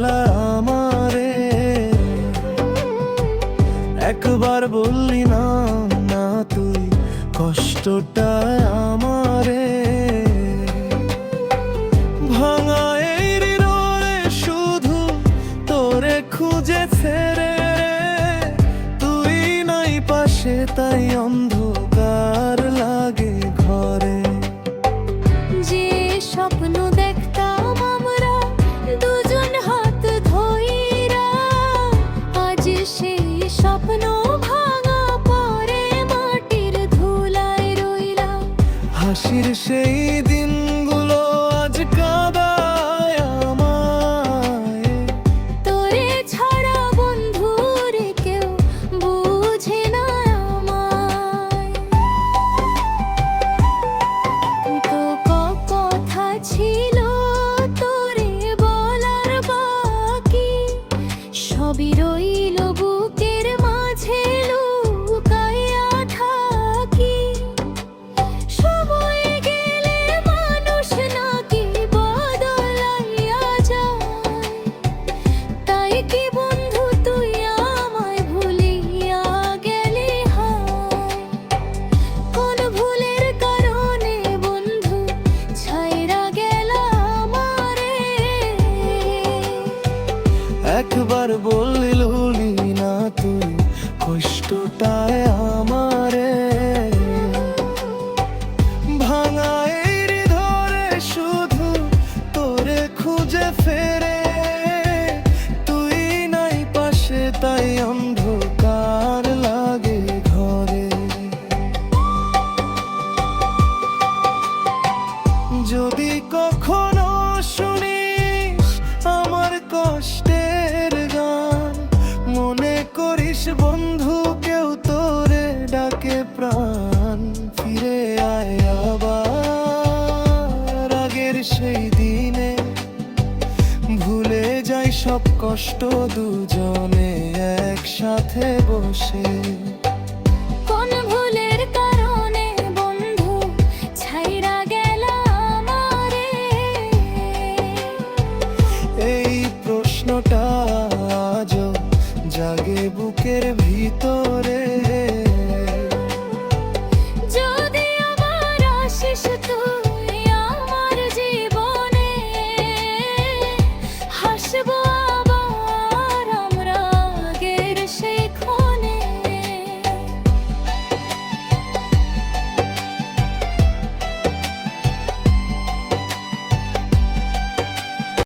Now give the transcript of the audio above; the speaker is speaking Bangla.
গেলা আমারে। একবার বললি না না তুই কষ্টটা আমারে। ভাঙা এই হৃদয়ে শুধু তোরে খুঁজে ফেরে, তুই নাই পাশে তাই অন্ধকার লাগে ঘরে। যে স্বপ্ন দেখতাম আমরা দুজন হাত ধইরা, আজ সেই স্বপ্ন ভাঙা পরে মাটির ধুলায় রইলা। হাসির সেই দিনগুলো আজ কাঁদায় আমায়। তোরে ছাড়া বন্ধুরে কেউ বুঝে না আমায়। তো কথা ছিল তোরে বলার বাকি, সবই রইল বুকের মাঝে লুকাইয়া থাকি। সময় গেলে মানুষ নাকি বদলাইয়া যায়, তাই কি বন্ধু তুই আমায় ভুলিয়া গেলি হায়। কোন ভুলের কারণে বন্ধু ছাইরা গেলা আমারে। একবার বললি না তুই কষ্টটায় আমারে। ভাঙা এই হৃদয়ে শুধু তোরে খুঁজে ফেরে, তুই নাই পাশে তাই অন্ধকার লাগে ঘরে। যদি কখনো শুনিস আমার কষ্টের গান, মনে করিস বন্ধু কেউ তোরে ডাকে প্রাণ। ফিরে আয় আবার আগের সেই দিনে, ভুলে যাই সব কষ্ট দুজনে একসাথে বসে।